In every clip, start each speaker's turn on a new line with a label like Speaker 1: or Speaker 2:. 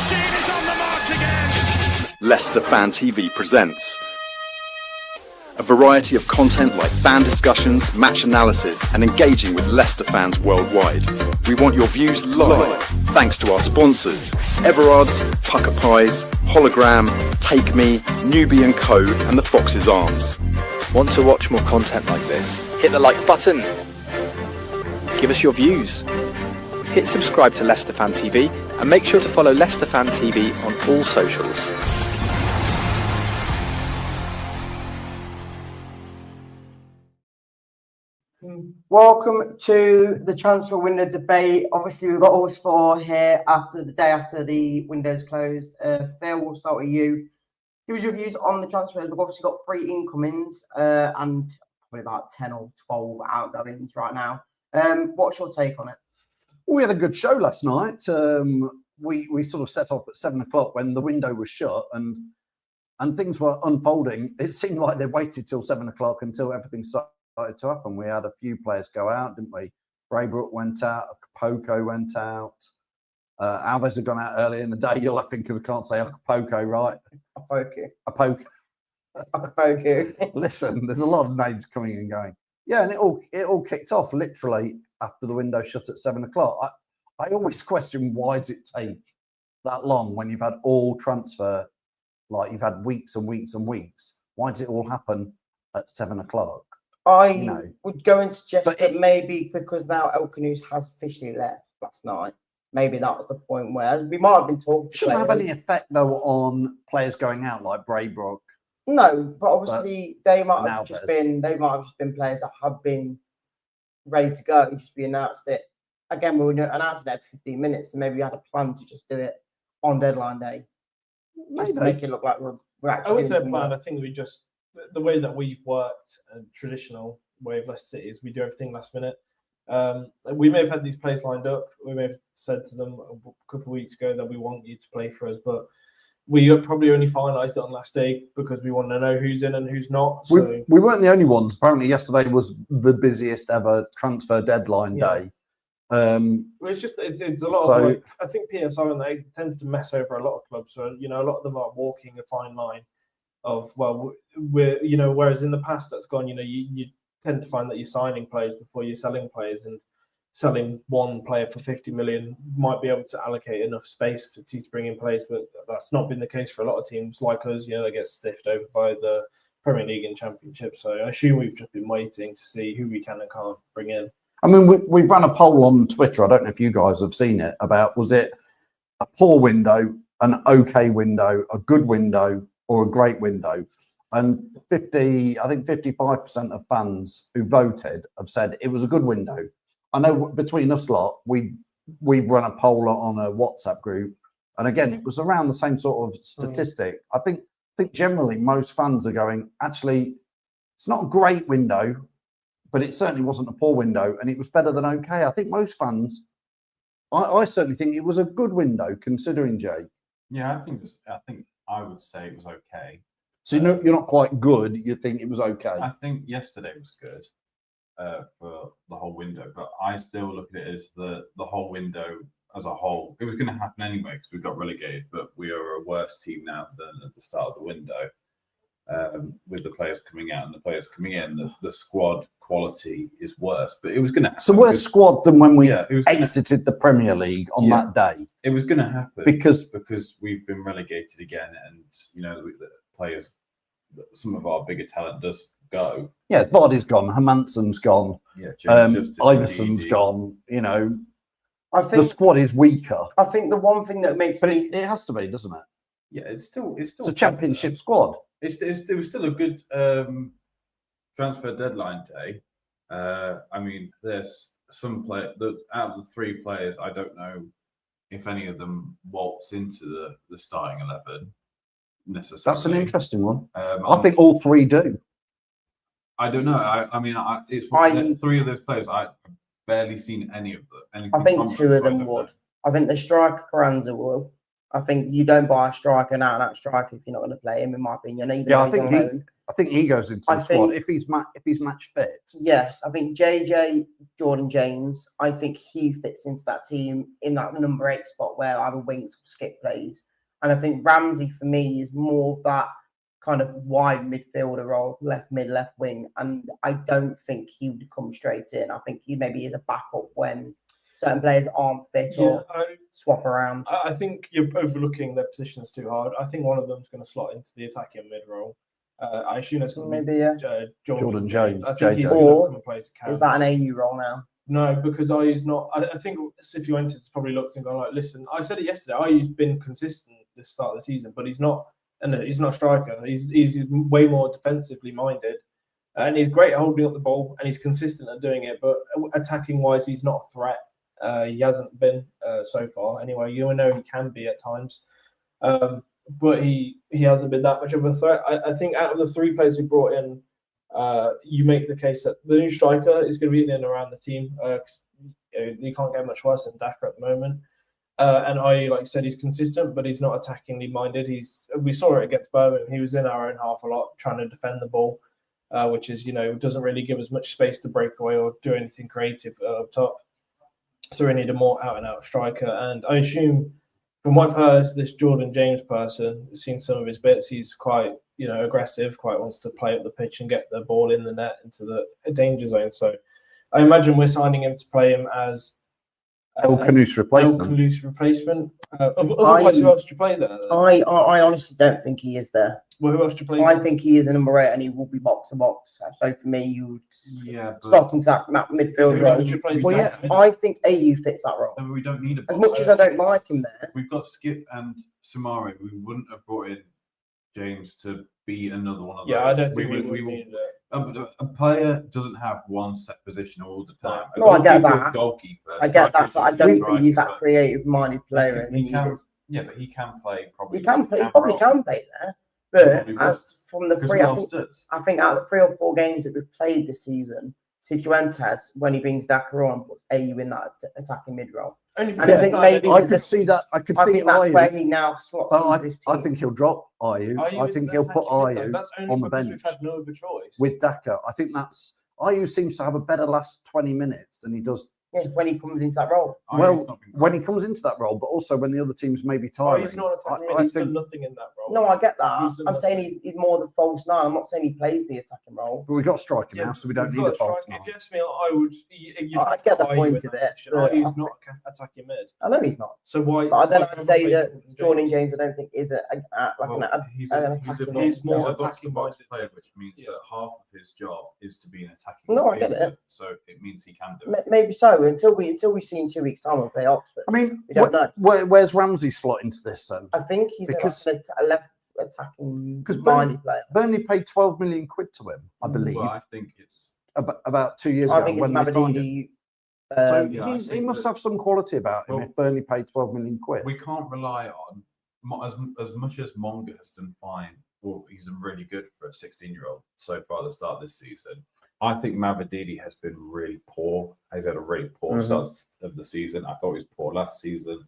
Speaker 1: machine is on the march again.
Speaker 2: Leicester Fan TV presents a variety of content like fan discussions, match analysis, and engaging with Leicester fans worldwide. We want your views live, thanks to our sponsors, Everard's, Pucker Pies, Hologram, Take Me, Newbie & Co, and the Fox's Arms.
Speaker 3: Want to watch more content like this? Hit the like button. Give us your views. Hit subscribe to Leicester Fan TV and make sure to follow Leicester Fan TV on all socials.
Speaker 4: Welcome to the transfer window debate. Obviously, we've got all four here after the day after the window's closed. Phil, we'll start with you. Give us your views on the transfers. We've obviously got 3 incomings and probably about 10 or 12 outgoings right now. What's your take on it?
Speaker 5: Well, we had a good show last night. We sort of set off at 7 o'clock when the window was shut and things were unfolding. It seemed like they waited till 7 o'clock until everything started to happen. We had a few players go out, didn't we? Braybrook went out, Acapulco went out. Alves had gone out earlier in the day. You're laughing because I can't say Acapulco, right? Acapulco. Listen, there's a lot of names coming and going. Yeah, and it all kicked off literally after the window shut at 7 o'clock. I always question, why does it take that long when you've had all transfer, like you've had weeks and weeks and weeks? Why does it all happen at 7 o'clock?
Speaker 4: I would go and suggest that maybe because now El Khanous has officially left last night, maybe that was the point where we might have been talking to
Speaker 5: shouldn't have any effect though on players going out like Braybrook.
Speaker 4: No, but obviously they might have just been players that have been ready to go, just be announced it. Again, we were announced it every 15 minutes, and maybe we had a plan to just do it on deadline day. Just to make it look like we're actually.
Speaker 6: I wouldn't say a plan. I think we just, the way that we've worked, a traditional way of Leicester City, is we do everything last minute. We may have had these players lined up. We may have said to them a couple of weeks ago that we want you to play for us, but we probably only finalised it on last day because we want to know who's in and who's not. So
Speaker 5: we weren't the only ones. Apparently, yesterday was the busiest ever transfer deadline day.
Speaker 6: It's a lot of like, I think PSR and they tends to mess over a lot of clubs. So a lot of them are walking a fine line of whereas in the past that's gone. You tend to find that you're signing players before you're selling players, and selling one player for 50 million might be able to allocate enough space for you to bring in players, but that's not been the case for a lot of teams like us. They get stiffed over by the Premier League and Championship. So I assume we've just been waiting to see who we can and can't bring in.
Speaker 5: I mean, we ran a poll on Twitter. I don't know if you guys have seen it, about was it a poor window, an okay window, a good window, or a great window? And 55% of fans who voted have said it was a good window. I know between us lot, we've run a poll on a WhatsApp group, and again, it was around the same sort of statistic. I think generally most fans are going, actually, it's not a great window, but it certainly wasn't a poor window, and it was better than okay. I think most fans, I certainly think it was a good window, considering, Jay.
Speaker 7: Yeah, I think I would say it was okay.
Speaker 5: So you're not quite good. You think it was okay?
Speaker 7: I think yesterday was good for the whole window, but I still look at it as the whole window as a whole. It was going to happen anyway because we got relegated, but we are a worse team now than at the start of the window. With the players coming out and the players coming in, the squad quality is worse. But it was going to happen.
Speaker 5: So worse squad than when we exited the Premier League on that day.
Speaker 7: It was going to happen because we've been relegated again, and the players, some of our bigger talent does go. Yeah,
Speaker 5: Vardy's gone, Hermansen's gone, Iverson's gone. I think the squad is weaker.
Speaker 4: I think the one thing that makes
Speaker 5: it has to be, doesn't it?
Speaker 7: Yeah, it's still
Speaker 5: a championship squad.
Speaker 7: It was still a good transfer deadline day. I mean, there's some out of the 3 players, I don't know if any of them waltz into the starting 11 necessarily.
Speaker 5: That's an interesting one. I think all 3 do.
Speaker 7: I don't know. I mean, it's 3 of those players. I've barely seen any of them.
Speaker 4: I think 2 of them would. I think the striker Carranza will. I think you don't buy a striker, an out-and-out striker, if you're not going to play him, in my opinion. Even
Speaker 5: Yeah,
Speaker 4: though
Speaker 5: I
Speaker 4: he's
Speaker 5: think
Speaker 4: on loan.
Speaker 5: I think he goes into
Speaker 4: I
Speaker 5: the squad
Speaker 4: think-
Speaker 5: if he's match fit.
Speaker 4: Yes, I think JJ, Jordan James, I think he fits into that team in that number 8 spot where either Winks or Skip plays. And I think Ramsey, for me, is more of that kind of wide midfielder role, left mid, left wing. And I don't think he would come straight in. I think he maybe is a backup when certain players aren't fit or swap around.
Speaker 6: I think you're overlooking their positions too hard. I think one of them's going to slot into the attacking mid role. I assume it's going to
Speaker 4: Maybe, yeah.
Speaker 6: be
Speaker 5: Jordan James,
Speaker 6: I think he's
Speaker 5: JJ.
Speaker 6: going
Speaker 4: Or
Speaker 6: to come and play as a cam.
Speaker 4: Is that an AU role now?
Speaker 6: No, because Ayu's not. I think Cifuentes has probably looked and gone like, listen, I said it yesterday. Ayu's been consistent this start of the season, but he's not. And he's not a striker. He's way more defensively minded, and he's great at holding up the ball, and he's consistent at doing it. But attacking wise, he's not a threat. He hasn't been so far. Anyway, you know he can be at times, but he hasn't been that much of a threat. I think out of the 3 players we brought in, you make the case that the new striker is going to be in and around the team. You can't get much worse than Daka at the moment. And like I said, he's consistent, but he's not attackingly minded. We saw it against Birmingham. He was in our own half a lot, trying to defend the ball, which is, doesn't really give us much space to break away or do anything creative up top. So we need a more out-and-out striker. And I assume, from what I've heard, this Jordan James person, seen some of his bits, he's quite, aggressive, quite wants to play up the pitch and get the ball in the net into the danger zone. So I imagine we're signing him to play him as
Speaker 5: El Khanous replacement.
Speaker 6: El Khanous replacement. Otherwise, who else do you play there?
Speaker 4: I honestly don't think he is there.
Speaker 6: Well, who else do you play?
Speaker 4: I think he is a number 8 and he will be box to box. So for me, you would
Speaker 7: Yeah, but
Speaker 4: slot into that midfield
Speaker 6: Who else
Speaker 4: role.
Speaker 6: do you play?
Speaker 5: Well, yeah,
Speaker 4: I think AU fits that role.
Speaker 7: we don't need a
Speaker 4: As
Speaker 7: box.
Speaker 4: much as I don't like him there,
Speaker 7: We've got Skip and Samari. We wouldn't have brought in James to be another one of those.
Speaker 6: Yeah, I don't think
Speaker 7: we
Speaker 6: we
Speaker 7: will.
Speaker 6: need
Speaker 7: A player doesn't have one set position all the time. A
Speaker 4: No, I get
Speaker 7: goalkeeper is
Speaker 4: that.
Speaker 7: Goalkeeper.
Speaker 4: I get that,
Speaker 7: Striker's
Speaker 4: but I
Speaker 7: a
Speaker 4: don't
Speaker 7: striker,
Speaker 4: think he's that
Speaker 7: but
Speaker 4: creative-minded player.
Speaker 7: He can, yeah, but he can play probably.
Speaker 4: He can play. He
Speaker 7: camp
Speaker 4: probably
Speaker 7: role.
Speaker 4: can play there.
Speaker 7: Probably
Speaker 4: But
Speaker 7: will.
Speaker 4: as from the
Speaker 7: 'Cause
Speaker 4: 3,
Speaker 7: who
Speaker 4: I
Speaker 7: else
Speaker 4: think,
Speaker 7: does?
Speaker 4: I think out of the 3 or 4 games that we've played this season, Cifuentes, when he brings Daka on, puts AU in that attacking mid role.
Speaker 6: Only
Speaker 4: And I think maybe
Speaker 5: I
Speaker 4: there's
Speaker 5: could
Speaker 4: a-
Speaker 5: see that. I could
Speaker 4: I
Speaker 5: see
Speaker 4: think that's where
Speaker 5: Ayew,
Speaker 4: he now slots
Speaker 5: but
Speaker 4: into this team.
Speaker 5: I think he'll drop Ayew. I think he'll put Ayew
Speaker 6: That's only
Speaker 5: on the
Speaker 6: because
Speaker 5: bench
Speaker 6: We've had no other choice.
Speaker 5: with Daka. I think that's Ayew seems to have a better last 20 minutes than he does
Speaker 4: Yeah, when he comes into that role.
Speaker 7: Ayew's
Speaker 5: well,
Speaker 7: not been
Speaker 5: when
Speaker 7: great.
Speaker 5: he comes into that role, but also when the other teams may be
Speaker 6: Oh,
Speaker 5: tiring.
Speaker 6: he's not attacking.
Speaker 5: I
Speaker 6: He's
Speaker 5: think
Speaker 6: done nothing in that role.
Speaker 4: No, I get that.
Speaker 6: He's done
Speaker 4: I'm saying
Speaker 6: nothing.
Speaker 4: he's more the false 9. I'm not saying he plays the attacking role.
Speaker 5: but we've got a striker
Speaker 6: Yeah,
Speaker 5: now, so we don't
Speaker 6: we've
Speaker 5: need
Speaker 6: got
Speaker 5: a false
Speaker 6: striker.
Speaker 5: nine.
Speaker 6: If you ask me, I would.
Speaker 4: I get the point of it, but
Speaker 6: He's
Speaker 4: I
Speaker 6: not attacking mid.
Speaker 4: I know he's not.
Speaker 6: So why?
Speaker 4: But then
Speaker 6: why
Speaker 4: I'd say
Speaker 6: replace
Speaker 4: that
Speaker 6: him with
Speaker 4: Jordan James, I don't think is like
Speaker 7: Well,
Speaker 4: an
Speaker 7: he's
Speaker 4: an
Speaker 7: a
Speaker 4: attacking
Speaker 6: he's more
Speaker 7: box
Speaker 6: attacking
Speaker 7: to box
Speaker 6: minded.
Speaker 7: player, which means
Speaker 6: Yeah.
Speaker 7: that half of his job is to be an attacking.
Speaker 4: No, I get
Speaker 7: midfielder,
Speaker 4: it.
Speaker 7: So it means he can do it.
Speaker 4: maybe so until we see in 2 weeks' time when we play Oxford.
Speaker 5: I mean,
Speaker 4: We don't know.
Speaker 5: where's Ramsey slot into this then?
Speaker 4: I think he's
Speaker 5: Because-
Speaker 4: a left attacking
Speaker 5: 'Cause
Speaker 4: minded player.
Speaker 5: Burnley paid 12 million quid to him, I believe,
Speaker 7: Well, I think it's
Speaker 5: about 2 years
Speaker 4: I
Speaker 5: ago
Speaker 4: think it's
Speaker 5: when they signed him.
Speaker 4: Mavadini.
Speaker 5: So
Speaker 7: yeah, I
Speaker 5: he
Speaker 7: think
Speaker 5: must
Speaker 7: that-
Speaker 5: have some quality about him
Speaker 7: Well,
Speaker 5: if Burnley paid 12 million quid.
Speaker 7: we can't rely on as much as Monga has done fine. Well, he's done really good for a 16-year-old so far at the start of this season. I think Mavadini has been really poor. He's had a really poor
Speaker 4: Mhm.
Speaker 7: start of the season. I thought he was poor last season.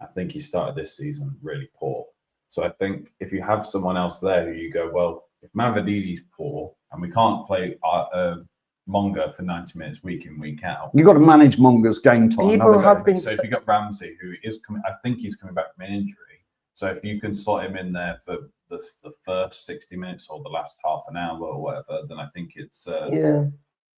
Speaker 7: I think he started this season really poor. So I think if you have someone else there who you go, well, if Mavadini's poor and we can't play Monga for 90 minutes week in, week out.
Speaker 5: You've got to manage Munger's game time.
Speaker 4: People
Speaker 5: haven't
Speaker 4: have
Speaker 5: you?
Speaker 4: been
Speaker 7: So if you got Ramsey, who is coming, I think he's coming back from an injury. So if you can slot him in there for the first 60 minutes or the last half an hour or whatever, then I think it's
Speaker 4: Yeah.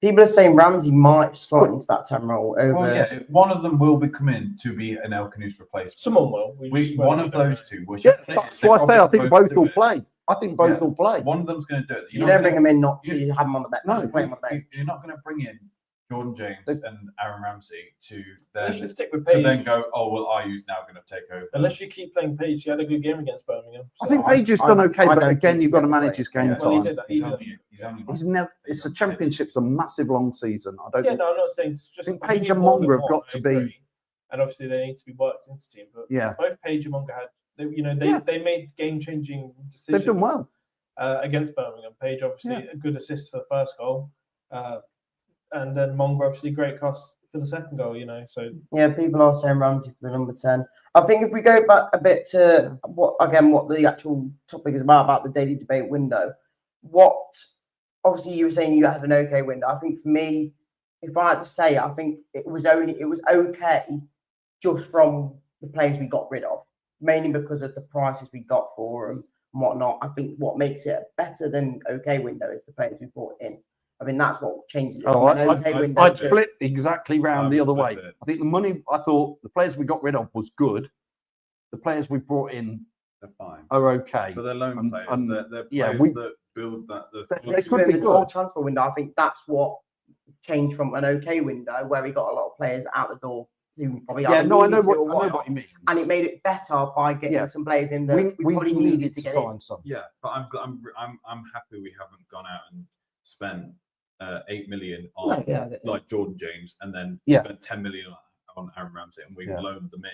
Speaker 4: People are saying Ramsey might slot into that 10 role over.
Speaker 7: well, yeah, one of them will be coming to be an El Khanous replacement.
Speaker 6: Someone will.
Speaker 7: One of those two. Which
Speaker 5: Yeah, that's why I say I think both will play. I think both
Speaker 7: Yeah.
Speaker 5: will play.
Speaker 7: One of them's going to do it.
Speaker 4: You don't bring him in not to have him on the bench.
Speaker 5: No,
Speaker 4: No, play him on the bench.
Speaker 7: You're not going to bring in Jordan James
Speaker 5: They-
Speaker 7: and Aaron Ramsey to
Speaker 6: Unless
Speaker 7: then
Speaker 6: you stick with
Speaker 7: to
Speaker 6: Page.
Speaker 7: then go, oh well, Ayu's now going to take over.
Speaker 6: Unless you keep playing Page, he had a good game against Birmingham.
Speaker 5: I
Speaker 6: So
Speaker 5: think Page has done okay,
Speaker 4: I
Speaker 5: but
Speaker 4: don't
Speaker 5: again,
Speaker 4: think
Speaker 5: you've got to
Speaker 4: he's
Speaker 5: manage
Speaker 4: great.
Speaker 5: his game
Speaker 7: Yeah,
Speaker 6: well, he
Speaker 5: time.
Speaker 6: did that.
Speaker 7: He's only
Speaker 5: He's never. It's a championship's a massive long season. I don't
Speaker 6: Yeah,
Speaker 5: think.
Speaker 6: no, I'm not saying it's just.
Speaker 5: I think
Speaker 6: you
Speaker 5: Page
Speaker 6: need
Speaker 5: and
Speaker 6: more than
Speaker 5: Monga have
Speaker 6: one,
Speaker 5: got
Speaker 6: I
Speaker 5: to be-
Speaker 6: agree. And obviously they need to be worked into team. But
Speaker 5: Yeah,
Speaker 6: both Page and Monga had,
Speaker 5: Yeah.
Speaker 6: they made game-changing decisions.
Speaker 5: they've done well.
Speaker 6: Against Birmingham. Page obviously a good assist for the first goal, and then Monga obviously great cross for the second goal. You know, so
Speaker 4: Yeah, people are saying Ramsey for the number 10. I think if we go back a bit to what the actual topic is about the daily debate window, obviously you were saying you had an okay window. I think for me, if I had to say, I think it was okay just from the players we got rid of, mainly because of the prices we got for them and whatnot. I think what makes it better than okay window is the players we brought in. I mean, that's what changes it.
Speaker 5: Oh,
Speaker 4: from an okay window
Speaker 5: I'd
Speaker 4: to-
Speaker 5: split exactly round the other way.
Speaker 7: flip it.
Speaker 5: I think the money, I thought the players we got rid of was good. The players we brought in
Speaker 7: They're fine.
Speaker 5: are okay.
Speaker 7: But they're loan
Speaker 5: And-
Speaker 7: players.
Speaker 5: and,
Speaker 7: They're
Speaker 5: yeah,
Speaker 7: players that build that.
Speaker 5: They could
Speaker 4: in
Speaker 5: be
Speaker 4: the whole
Speaker 5: good.
Speaker 4: transfer window. I think that's what changed from an okay window where we got a lot of players out the door who probably
Speaker 5: Yeah,
Speaker 4: either
Speaker 5: no, I
Speaker 4: needed
Speaker 5: know
Speaker 4: to or
Speaker 5: what you mean.
Speaker 4: and it made it better by getting
Speaker 5: Yeah.
Speaker 4: some players in that we probably needed to get in.
Speaker 5: find some.
Speaker 7: Yeah, but I'm happy we haven't gone out and spent 8 million on
Speaker 4: No, yeah,
Speaker 7: like Jordan James and then
Speaker 5: Yeah.
Speaker 7: spent 10 million on Aaron Ramsey and we've
Speaker 5: Yeah.
Speaker 7: loaned them in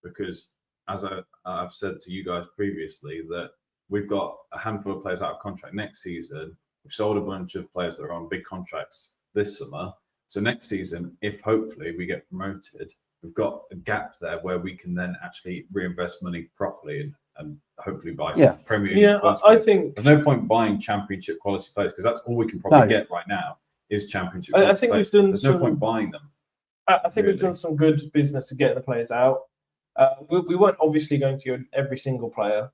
Speaker 7: because as I've said to you guys previously that we've got a handful of players out of contract next season. We've sold a bunch of players that are on big contracts this summer. So next season, if hopefully we get promoted, we've got a gap there where we can then actually reinvest money properly and hopefully buy some
Speaker 5: Yeah.
Speaker 7: Premier
Speaker 6: yeah,
Speaker 7: League quality
Speaker 6: I
Speaker 7: players.
Speaker 6: think
Speaker 7: There's no point buying championship quality players because that's all we can probably
Speaker 5: No.
Speaker 7: get right now is championship.
Speaker 6: I
Speaker 7: quality
Speaker 6: think
Speaker 7: players.
Speaker 6: we've done
Speaker 7: There's no
Speaker 6: some-
Speaker 7: point buying them.
Speaker 6: I think
Speaker 7: Really.
Speaker 6: we've done some good business to get the players out. We weren't obviously going to go every single player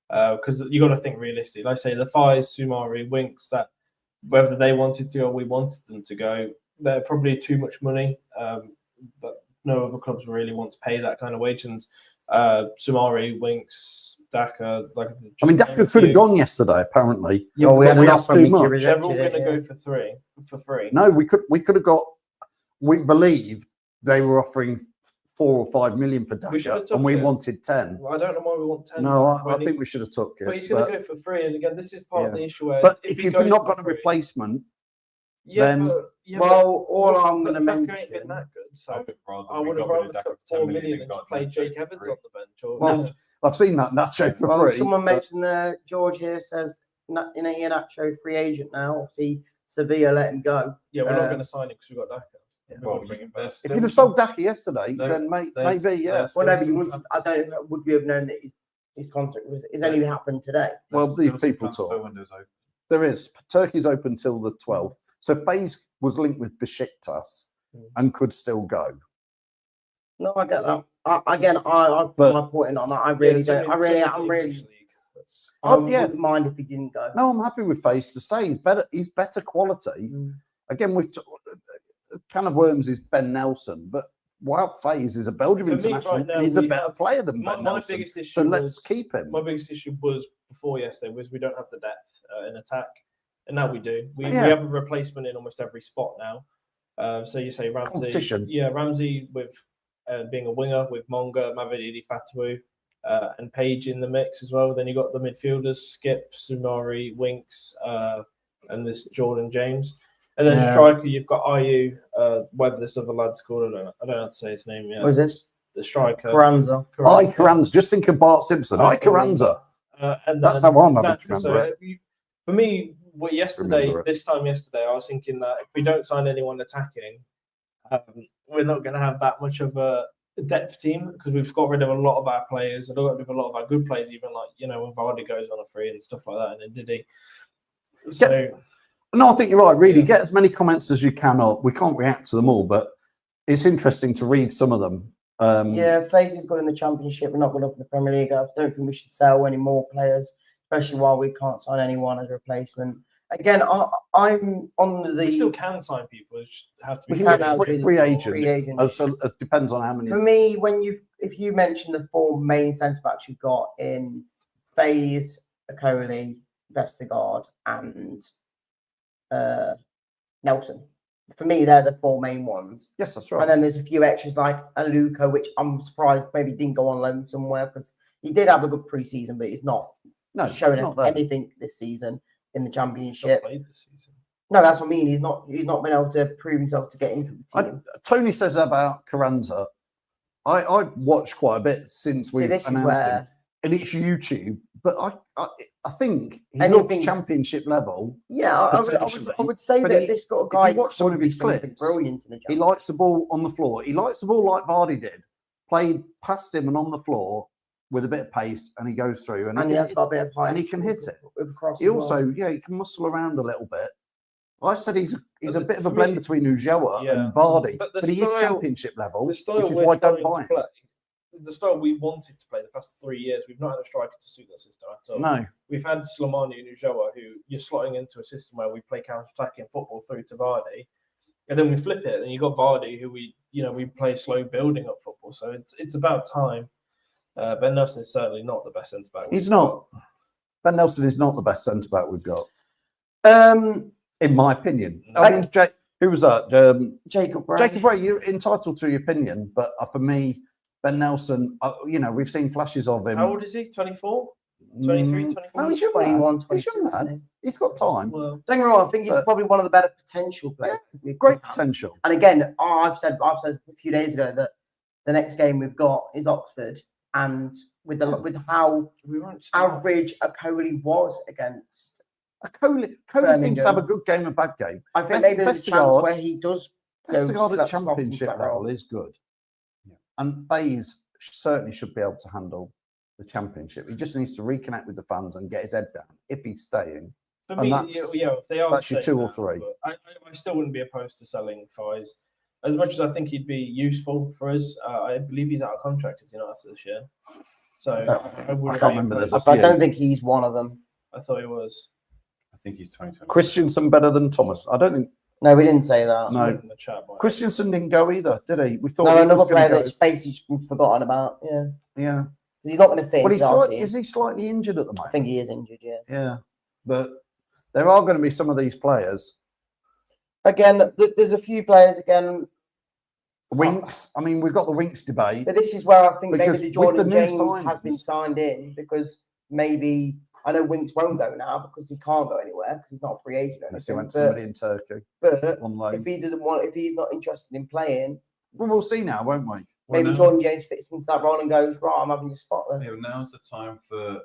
Speaker 6: because you got to think realistically. Like I say, the Fires, Sumari, Winks, that whether they wanted to or we wanted them to go, they're probably too much money. But no other clubs really want to pay that kind of wage. And Sumari, Winks, Daka, like
Speaker 5: I mean,
Speaker 6: just name a
Speaker 5: Daka could have
Speaker 6: few.
Speaker 5: gone yesterday, apparently.
Speaker 4: Yeah, we had
Speaker 5: we
Speaker 4: an
Speaker 5: asked
Speaker 4: offer
Speaker 5: too
Speaker 4: and Mickey
Speaker 5: much.
Speaker 6: They're all
Speaker 4: rejected
Speaker 6: going to
Speaker 4: it.
Speaker 6: go for free.
Speaker 5: No, we could have got. We believe they were offering 4 or 5 million for
Speaker 6: We should have
Speaker 5: Daka,
Speaker 6: took
Speaker 5: and we
Speaker 6: it.
Speaker 5: wanted 10.
Speaker 6: Well, I don't know why we want 10.
Speaker 5: No, I
Speaker 6: when he-
Speaker 5: think we should have took
Speaker 6: But
Speaker 5: it.
Speaker 6: he's going to go for free. And again, this is part of
Speaker 5: Yeah.
Speaker 6: the issue where
Speaker 5: But
Speaker 6: he
Speaker 5: if you've
Speaker 6: goes
Speaker 5: not
Speaker 6: for
Speaker 5: got a
Speaker 6: free-
Speaker 5: replacement,
Speaker 6: yeah,
Speaker 5: then-
Speaker 6: but, yeah,
Speaker 4: Well,
Speaker 6: but
Speaker 4: all
Speaker 6: also
Speaker 4: I'm going to
Speaker 6: Daka ain't
Speaker 4: mention.
Speaker 6: been that good. So
Speaker 7: I would rather
Speaker 6: I
Speaker 7: we
Speaker 6: would have
Speaker 7: got rid
Speaker 6: rather
Speaker 7: of Daka
Speaker 6: took
Speaker 7: for 10
Speaker 6: 4
Speaker 7: million
Speaker 6: million
Speaker 7: and
Speaker 6: and
Speaker 7: got
Speaker 6: just played
Speaker 7: Nacho
Speaker 6: Jake
Speaker 7: for
Speaker 6: Evans
Speaker 7: free.
Speaker 6: on the bench. Or,
Speaker 5: Well,
Speaker 6: yeah.
Speaker 5: I've seen that Nacho for
Speaker 4: Well,
Speaker 5: free.
Speaker 4: someone
Speaker 5: but-
Speaker 4: mentioned George here says Nacho free agent now. Obviously, Sevilla let him go.
Speaker 6: Yeah, we're not
Speaker 4: uh,
Speaker 6: going to sign him because we've got Daka. We
Speaker 7: Well,
Speaker 6: won't bring him
Speaker 7: there's
Speaker 6: back.
Speaker 5: If
Speaker 7: still
Speaker 5: you'd have
Speaker 7: some-
Speaker 5: sold Daka yesterday,
Speaker 7: No,
Speaker 5: then
Speaker 6: there's-
Speaker 5: maybe, yeah.
Speaker 6: there's-
Speaker 4: Well, no, but you wouldn't. I don't know. Would we have known that his contract it's only happened today?
Speaker 5: Well,
Speaker 7: There's
Speaker 5: these
Speaker 7: still some
Speaker 5: people
Speaker 7: transfer
Speaker 5: talk.
Speaker 7: windows open.
Speaker 5: There is. Turkey's open till the 12th. So FaZe was linked with Besiktas and could still go.
Speaker 4: No, I get that. I put
Speaker 5: But-
Speaker 4: my point in on that. I
Speaker 6: Yeah,
Speaker 4: really
Speaker 6: it's
Speaker 4: don't.
Speaker 6: only-
Speaker 4: I really,
Speaker 6: it's
Speaker 4: I'm
Speaker 6: only
Speaker 4: really.
Speaker 6: English league. That's-
Speaker 4: I
Speaker 5: yeah.
Speaker 4: wouldn't mind if he didn't go.
Speaker 5: No, I'm happy with FaZe to stay. He's better quality. Again, we've kind of worms is Ben Nelson, but Wild FaZe is a Belgium
Speaker 6: For me,
Speaker 5: international
Speaker 6: right now,
Speaker 5: and he's a
Speaker 6: we
Speaker 5: better
Speaker 6: have-
Speaker 5: player than
Speaker 6: My,
Speaker 5: Ben
Speaker 6: my
Speaker 5: Nelson.
Speaker 6: biggest issue
Speaker 5: So let's
Speaker 6: was-
Speaker 5: keep him.
Speaker 6: My biggest issue was before yesterday was we don't have the depth in attack, and now we do. We
Speaker 5: Yeah.
Speaker 6: have a replacement in almost every spot now. So you say Ramsey,
Speaker 5: Competition.
Speaker 6: yeah, Ramsey with being a winger with Monga, Mavididi, Fatawu, and Page in the mix as well. Then you got the midfielders: Skip, Sumari, Winks, and this Jordan James. And then
Speaker 4: Yeah.
Speaker 6: striker, you've got IU, whether this other lad's called, I don't know how to say his name yet.
Speaker 4: What is this?
Speaker 6: The striker.
Speaker 4: Carranza.
Speaker 5: I Carranza. Just think of Bart Simpson. I Carranza.
Speaker 6: And
Speaker 5: That's
Speaker 6: then
Speaker 5: how I'm having to
Speaker 6: Daka.
Speaker 5: remember
Speaker 6: For me, yesterday,
Speaker 5: Remember it.
Speaker 6: this time yesterday, I was thinking that if we don't sign anyone attacking, we're not going to have that much of a depth team because we've got rid of a lot of our players and got rid of a lot of our good players, even like, when Vardy goes on a free and stuff like that, and then Diddy. So,
Speaker 5: No, I think you're right. Really,
Speaker 6: Yeah.
Speaker 5: get as many comments as you can up. We can't react to them all, but it's interesting to read some of them.
Speaker 4: Yeah, FaZe is good in the Championship. We're not good up in the Premier League. I don't think we should sell any more players, especially while we can't sign anyone as a replacement. Again, I'm on
Speaker 6: we still
Speaker 4: the.
Speaker 6: can sign people. It just have to
Speaker 5: We
Speaker 6: be
Speaker 5: can
Speaker 4: now
Speaker 5: free,
Speaker 4: do
Speaker 5: free
Speaker 4: the
Speaker 5: agent.
Speaker 4: free agent.
Speaker 5: So it depends on how many.
Speaker 4: For me, if you mention the 4 main centre backs you've got in FaZe, Akoli, Vestergaard, and Nelson. For me, they're the 4 main ones.
Speaker 5: Yes, that's
Speaker 4: And
Speaker 5: right.
Speaker 4: then there's a few extras like Aluko, which I'm surprised maybe didn't go on loan somewhere because he did have a good preseason, but he's not
Speaker 5: No,
Speaker 4: showing
Speaker 5: not there.
Speaker 4: anything this season in the
Speaker 6: He's not
Speaker 4: Championship.
Speaker 6: played this season.
Speaker 4: No, that's what I mean. He's not been able to prove himself to get into the team.
Speaker 5: Tony says about Carranza. I've watched quite a bit since
Speaker 4: See,
Speaker 5: we've
Speaker 4: this is
Speaker 5: announced him.
Speaker 4: where
Speaker 5: And it's YouTube but I think he
Speaker 4: Anything-
Speaker 5: looks championship level.
Speaker 4: Yeah, I
Speaker 5: Potentially.
Speaker 4: would say
Speaker 5: But
Speaker 4: that
Speaker 5: he-
Speaker 4: this got a
Speaker 5: if
Speaker 4: guy
Speaker 5: you watch some of his clips,
Speaker 4: brilliant in the
Speaker 5: He
Speaker 4: Champions.
Speaker 5: likes the ball on the floor. He likes the ball like Vardy did. Played past him and on the floor with a bit of pace, and he goes through.
Speaker 4: And he has got a bit of height.
Speaker 5: and he can hit it.
Speaker 4: With cross
Speaker 5: He
Speaker 4: as well.
Speaker 5: also, he can muscle around a little bit. I said he's a bit of a
Speaker 6: for
Speaker 5: blend
Speaker 6: me-
Speaker 5: between Ujoa
Speaker 6: Yeah.
Speaker 5: and Vardy,
Speaker 6: But
Speaker 5: but,
Speaker 6: the
Speaker 5: he is
Speaker 6: style-
Speaker 5: championship level,
Speaker 6: The
Speaker 5: which
Speaker 6: style
Speaker 5: is
Speaker 6: we're
Speaker 5: why I don't
Speaker 6: trying
Speaker 5: buy
Speaker 6: to
Speaker 5: him.
Speaker 6: play, the style we wanted to play the past 3 years, we've not had a striker to suit that system at all.
Speaker 5: No,
Speaker 6: We've had Slimani and Ujoa, who you're slotting into a system where we play counter-attacking football through to Vardy, and then we flip it, and you got Vardy, who we play slow building up football. So it's about time. Ben Nelson is certainly not the best centre back.
Speaker 5: he's not. Ben Nelson is not the best centre back we've got,
Speaker 4: Um,
Speaker 5: in my opinion.
Speaker 6: No.
Speaker 5: I mean, who was that?
Speaker 4: Jacob Bray.
Speaker 5: Jacob Ray, you're entitled to your opinion, but for me, Ben Nelson, we've seen flashes of him.
Speaker 6: How old is he? 24? 23, 24?
Speaker 5: No, he's young,
Speaker 4: 21,
Speaker 5: lad. He's
Speaker 4: 22.
Speaker 5: young, lad.
Speaker 4: isn't he?
Speaker 5: He's got time.
Speaker 6: Well,
Speaker 4: Don't get me wrong, I think he's
Speaker 5: But-
Speaker 4: probably one of the better potential players. we could
Speaker 5: Great
Speaker 4: have.
Speaker 5: potential.
Speaker 4: And again, I've said a few days ago that the next game we've got is Oxford, and with how
Speaker 6: we won't.
Speaker 4: average a Coley was against,
Speaker 5: Coley seems
Speaker 4: Birmingham.
Speaker 5: to have a good game, a bad game.
Speaker 4: I think maybe there's a chance
Speaker 5: Vestergaard-
Speaker 4: where he does go
Speaker 5: Vestergaard
Speaker 4: slot
Speaker 5: at
Speaker 4: into
Speaker 5: championship
Speaker 4: that role.
Speaker 5: level is good.
Speaker 7: Yeah.
Speaker 5: And Faze certainly should be able to handle the championship. He just needs to reconnect with the fans and get his head down if he's staying.
Speaker 6: For
Speaker 5: And
Speaker 6: me,
Speaker 5: that's-
Speaker 6: if they are
Speaker 5: that's your
Speaker 6: staying
Speaker 5: 2 or
Speaker 6: now,
Speaker 5: 3.
Speaker 6: but I still wouldn't be opposed to selling Fies. As much as I think he'd be useful for us, I believe he's out of contract, is he not, after this year? So I wouldn't
Speaker 5: can't
Speaker 6: be
Speaker 5: remember, there's
Speaker 6: opposed.
Speaker 5: a
Speaker 4: I
Speaker 5: few.
Speaker 4: don't think he's one of them.
Speaker 6: I thought he was.
Speaker 7: I think he's 2020.
Speaker 5: Christensen better than Thomas. I don't think
Speaker 4: No, we didn't say that.
Speaker 5: No.
Speaker 6: In the chat, might-
Speaker 5: Christensen didn't go either, did he? We thought
Speaker 4: No,
Speaker 5: he was
Speaker 4: another
Speaker 5: gonna
Speaker 4: player
Speaker 5: go.
Speaker 4: that's basically just been forgotten about. Yeah,
Speaker 5: Yeah.
Speaker 4: he's not going to fit
Speaker 5: Well,
Speaker 4: into our team.
Speaker 5: is he slightly injured at the
Speaker 4: I
Speaker 5: moment?
Speaker 4: think he is injured. Yeah.
Speaker 5: Yeah. But there are going to be some of these players.
Speaker 4: Again, there's a few players again,
Speaker 5: Winks. I mean, we've got the Winks debate.
Speaker 4: but this is where I think
Speaker 5: Because
Speaker 4: maybe the
Speaker 5: with the
Speaker 4: Jordan
Speaker 5: new
Speaker 4: James has been
Speaker 5: signings-
Speaker 4: signed in because maybe I know Winks won't go now because he can't go anywhere because he's not a free agent. Or
Speaker 5: Unless he
Speaker 4: anything,
Speaker 5: went to somebody in Turkey
Speaker 4: but
Speaker 5: on loan.
Speaker 4: if he's not interested in playing,
Speaker 5: Well, we'll see now, won't we?
Speaker 7: Well,
Speaker 4: maybe
Speaker 7: now-
Speaker 4: Jordan James fits into that role and goes, right, I'm having your spot there.
Speaker 7: Yeah, now's the time for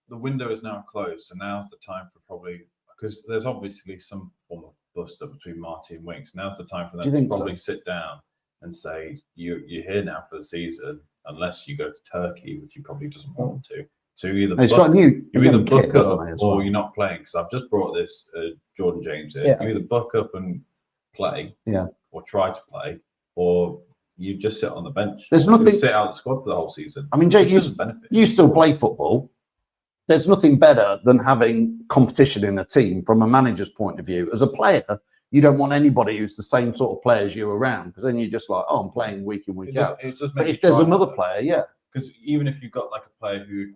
Speaker 7: the window is now closed, so now's the time for probably because there's obviously some form of bust up between Marty and Winks. Now's the time for
Speaker 5: Do
Speaker 7: them
Speaker 5: you
Speaker 7: to
Speaker 5: think so?
Speaker 7: probably sit down and say you're here now for the season, unless you go to Turkey, which you probably doesn't want to. So you either
Speaker 5: He's got a new.
Speaker 7: you either book
Speaker 5: kit, hasn't
Speaker 7: up
Speaker 5: he, as
Speaker 7: or
Speaker 5: well?
Speaker 7: you're not playing. Because I've just brought this Jordan James in.
Speaker 4: Yeah.
Speaker 7: You either buck up and play,
Speaker 5: Yeah.
Speaker 7: or try to play, or you just sit on the bench.
Speaker 5: There's
Speaker 7: or you
Speaker 5: nothing-
Speaker 7: sit out the squad for the whole season.
Speaker 5: I mean, Jake,
Speaker 7: Which
Speaker 5: you,
Speaker 7: doesn't benefit.
Speaker 5: you still play football. There's nothing better than having competition in a team from a manager's point of view. As a player, you don't want anybody who's the same sort of player as you around because then you're just like, oh, I'm playing week in, week out.
Speaker 7: It does
Speaker 5: But
Speaker 7: make you
Speaker 5: if there's
Speaker 7: try
Speaker 5: another
Speaker 7: harder.
Speaker 5: player, yeah.
Speaker 7: Because even if you've got like a player who,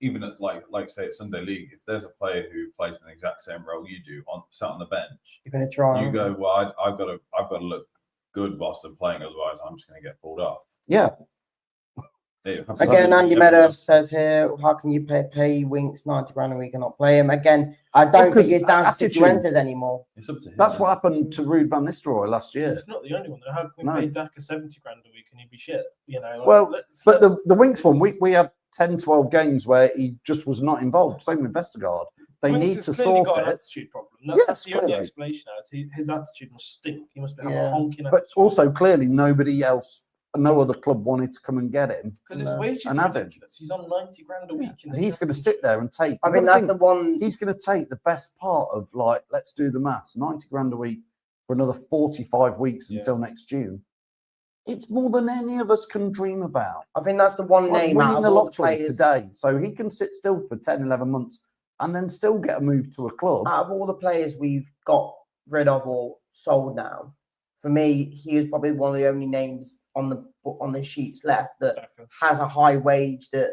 Speaker 7: even at like say at Sunday League, if there's a player who plays in the exact same role you do sat on the bench,
Speaker 4: You're going to try.
Speaker 7: you go, well, I've got to look good whilst I'm playing, otherwise I'm just going to get pulled off.
Speaker 5: Yeah.
Speaker 7: It happens
Speaker 4: Again, Andy
Speaker 7: everywhere.
Speaker 4: Meadows says here, how can you pay Winks 90 grand a week and not play him? Again, I don't
Speaker 5: Because
Speaker 4: think it's down to
Speaker 5: attitude.
Speaker 4: Cifuentes anymore.
Speaker 7: It's up to him.
Speaker 5: That's what happened to Ruud van Nistelrooy last year.
Speaker 6: It's not the only one. How can we
Speaker 5: No.
Speaker 6: pay Daka 70 grand a week and he'd be shit? You know.
Speaker 5: Well,
Speaker 6: let's-
Speaker 5: But the Winks one, we had 10, 12 games where he just was not involved. Same with Vestergaard. They
Speaker 6: Winks
Speaker 5: need
Speaker 6: has
Speaker 5: to
Speaker 6: clearly
Speaker 5: sort
Speaker 6: got an
Speaker 5: it.
Speaker 6: attitude problem.
Speaker 5: Yes,
Speaker 6: That's the only
Speaker 5: clearly.
Speaker 6: explanation. Now, is his attitude must stink. He must have
Speaker 4: Yeah.
Speaker 6: a honking
Speaker 5: But
Speaker 6: attitude.
Speaker 5: also, clearly, nobody else, no other club wanted to come and get him.
Speaker 6: Because his wages
Speaker 5: and
Speaker 6: are
Speaker 5: have him.
Speaker 6: ridiculous. He's on 90 grand a week. In
Speaker 5: And
Speaker 6: the
Speaker 5: he's going to sit there and take.
Speaker 4: I
Speaker 5: you've
Speaker 4: think
Speaker 5: got to
Speaker 4: that's the one.
Speaker 5: he's going to take the best part of, like, let's do the maths, 90 grand a week for another 45 weeks
Speaker 6: Yeah.
Speaker 5: until next June. It's more than any of us can dream about.
Speaker 4: I think that's the one
Speaker 5: It's like
Speaker 4: name out
Speaker 5: winning
Speaker 4: of
Speaker 5: the
Speaker 4: all the
Speaker 5: lottery
Speaker 4: players.
Speaker 5: today. So he can sit still for 10, 11 months and then still get a move to a club.
Speaker 4: Out of all the players we've got rid of or sold now, for me, he is probably one of the only names on the sheets left that
Speaker 6: Daka.
Speaker 4: has a high wage that